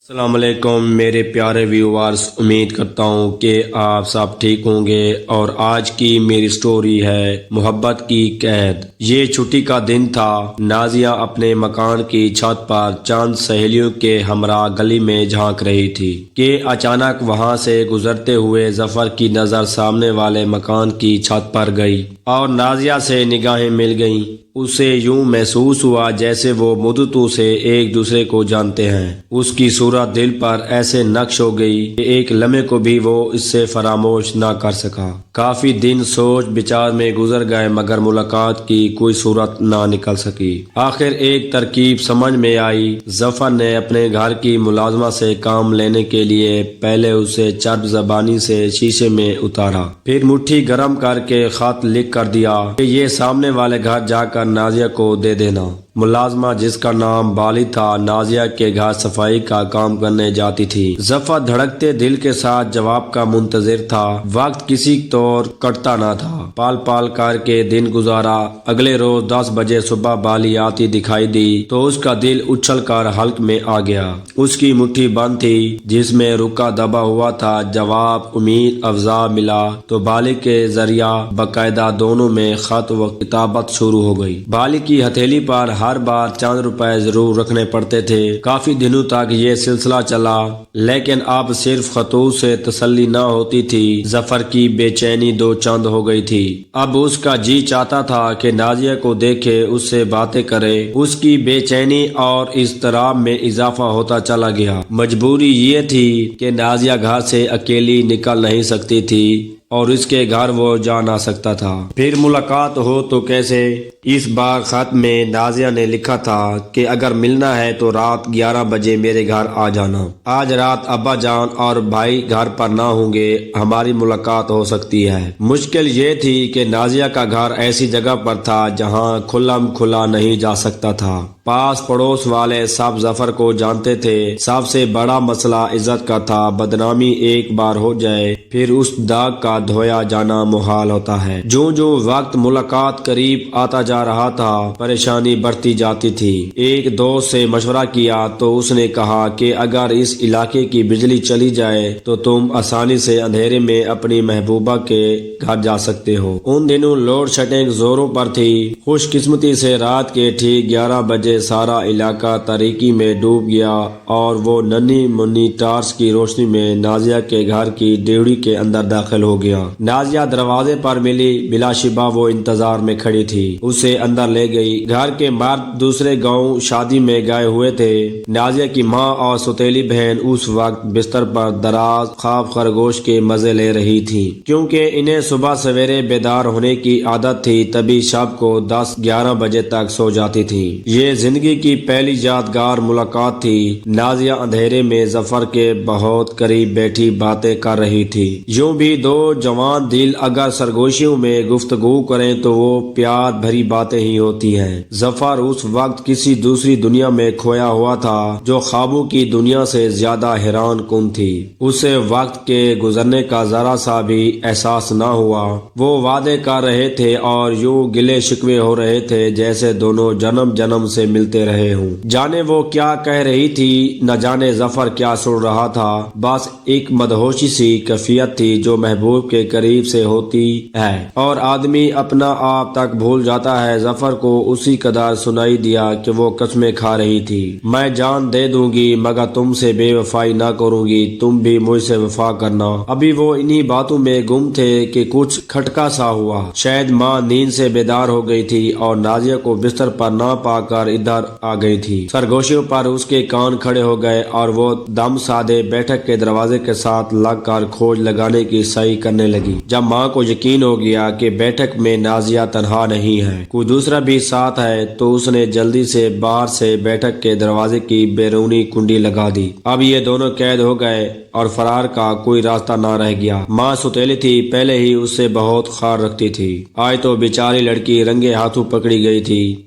السلام علیکم میرے پیارے ویورز، امید کرتا ہوں کہ آپ سب ٹھیک ہوں گے۔ اور آج کی میری سٹوری ہے محبت کی قید۔ یہ چھٹی کا دن تھا۔ نازیہ اپنے مکان کی چھت پر چند سہیلیوں کے ہمراہ گلی میں جھانک رہی تھی کہ اچانک وہاں سے گزرتے ہوئے ظفر کی نظر سامنے والے مکان کی چھت پر گئی اور نازیہ سے نگاہیں مل گئیں۔ اسے یوں محسوس ہوا جیسے وہ مدتوں سے ایک دوسرے کو جانتے ہیں۔ اس کی صورت دل پر ایسے نقش ہو گئی کہ ایک لمحے کو بھی وہ اس سے فراموش نہ کر سکا۔ کافی دن سوچ بچار میں گزر گئے مگر ملاقات کی کوئی صورت نہ نکل سکی۔ آخر ایک ترکیب سمجھ میں آئی۔ ظفر نے اپنے گھر کی ملازمہ سے کام لینے کے لیے پہلے اسے چرب زبانی سے شیشے میں اتارا، پھر مٹھی گرم کر کے خط لکھ کر دیا کہ یہ سامنے والے گھر جا کر نازیہ کو دے دینا۔ ملازمہ جس کا نام بالی تھا نازیہ کے گھر صفائی کا کام کرنے جاتی تھی۔ ظفر دھڑکتے دل کے ساتھ جواب کا منتظر تھا۔ وقت کسی طور کٹتا نہ تھا۔ پال پال کر کے دن گزارا۔ اگلے روز 10 بجے صبح بالی آتی دکھائی دی تو اس کا دل اچھل کر حلق میں آ گیا۔ اس کی مٹھی بند تھی جس میں رکا دبا ہوا تھا۔ جواب امید افزا ملا تو بالی کے ذریعہ باقاعدہ دونوں میں خط و کتابت شروع ہو گئی۔ بالی کی ہتھیلی پر ہر بار چند روپے ضرور رکھنے پڑتے تھے۔ کافی دنوں تک یہ سلسلہ چلا لیکن اب صرف خطوط سے تسلی نہ ہوتی تھی۔ ظفر کی بے چینی دو چند ہو گئی تھی۔ اب اس کا جی چاہتا تھا کہ نازیہ کو دیکھے، اس سے باتیں کرے۔ اس کی بے چینی اور اضطراب میں اضافہ ہوتا چلا گیا۔ مجبوری یہ تھی کہ نازیہ گھر سے اکیلی نکل نہیں سکتی تھی اور اس کے گھر وہ جا نہ سکتا تھا۔ پھر ملاقات ہو تو کیسے؟ اس بار خط میں نازیہ نے لکھا تھا کہ اگر ملنا ہے تو رات 11 بجے میرے گھر آ جانا۔ آج رات ابا جان اور بھائی گھر پر نہ ہوں گے، ہماری ملاقات ہو سکتی ہے۔ مشکل یہ تھی کہ نازیہ کا گھر ایسی جگہ پر تھا جہاں کھلم کھلا نہیں جا سکتا تھا۔ پاس پڑوس والے سب ظفر کو جانتے تھے۔ سب سے بڑا مسئلہ عزت کا تھا۔ بدنامی ایک بار ہو جائے پھر اس داغ کا دھویا جانا محال ہوتا ہے۔ جو وقت ملاقات قریب آتا جا رہا تھا پریشانی بڑھتی جاتی تھی۔ ایک دوست سے مشورہ کیا تو اس نے کہا کہ اگر اس علاقے کی بجلی چلی جائے تو تم آسانی سے اندھیرے میں اپنی محبوبہ کے گھر جا سکتے ہو۔ ان دنوں لوڈ شیڈنگ زوروں پر تھی۔ خوش قسمتی سے رات کے ٹھیک 11 بجے سارا علاقہ تاریکی میں ڈوب گیا اور وہ ننھی منی ٹارچ کی روشنی میں نازیہ کے گھر کی ڈیوڑی کے اندر داخل ہو گیا۔ نازیہ دروازے پر ملی، بلا شبہ وہ انتظار میں کھڑی تھی۔ اسے اندر لے گئی۔ گھر کے مرد دوسرے گاؤں شادی میں گئے ہوئے تھے۔ نازیہ کی ماں اور سوتیلی بہن اس وقت بستر پر دراز خواب خرگوش کے مزے لے رہی تھی کیونکہ انہیں صبح سویرے بیدار ہونے کی عادت تھی، تبھی شب کو 10-11 بجے تک سو جاتی تھی۔ یہ زندگی کی پہلی یادگار ملاقات تھی۔ نازیہ اندھیرے میں ظفر کے بہت قریب بیٹھی باتیں کر رہی تھی۔ یوں بھی دو جوان دل اگر سرگوشیوں میں گفتگو کریں تو وہ پیار بھری باتیں ہی ہوتی ہیں۔ ظفر اس وقت کسی دوسری دنیا میں کھویا ہوا تھا جو خوابوں کی دنیا سے زیادہ حیران کن تھی۔ اسے وقت کے گزرنے کا ذرا سا بھی احساس نہ ہوا۔ وہ وعدے کر رہے تھے اور یوں گلے شکوے ہو رہے تھے جیسے دونوں جنم جنم سے ملتے رہے ہوں۔ جانے وہ کیا کہہ رہی تھی، نہ جانے ظفر کیا سن رہا تھا۔ بس ایک مدہوشی سی کیفیت تھی جو محبوب کے قریب سے ہوتی ہے اور آدمی اپنا آپ تک بھول جاتا ہے۔ ظفر کو اسی قدر سنائی دیا کہ وہ قسمیں کھا رہی تھی، میں جان دے دوں گی مگر تم سے بے وفائی نہ کروں گی، تم بھی مجھ سے وفا کرنا۔ ابھی وہ انہی باتوں میں گم تھے کہ کچھ کھٹکا سا ہوا۔ شاید ماں نیند سے بیدار ہو گئی تھی اور نازیہ کو بستر پر نہ پا کر ادھر آ گئی تھی۔ سرگوشیوں پر اس کے کان کھڑے ہو گئے اور وہ دم سادے بیٹھک کے دروازے کے ساتھ لگ کر کھوج لگانے کی سعی کرنے لگی۔ جب ماں کو یقین ہو گیا کہ بیٹھک میں نازیہ تنہا نہیں ہے، کوئی دوسرا بھی ساتھ ہے، تو اس نے جلدی سے باہر سے بیٹھک کے دروازے کی بیرونی کنڈی لگا دی۔ اب یہ دونوں قید ہو گئے اور فرار کا کوئی راستہ نہ رہ گیا۔ ماں سوتیلی تھی، پہلے ہی اس سے بہت خیال رکھتی تھی۔ آج تو بیچاری لڑکی رنگے ہاتھوں پکڑی گئی تھی،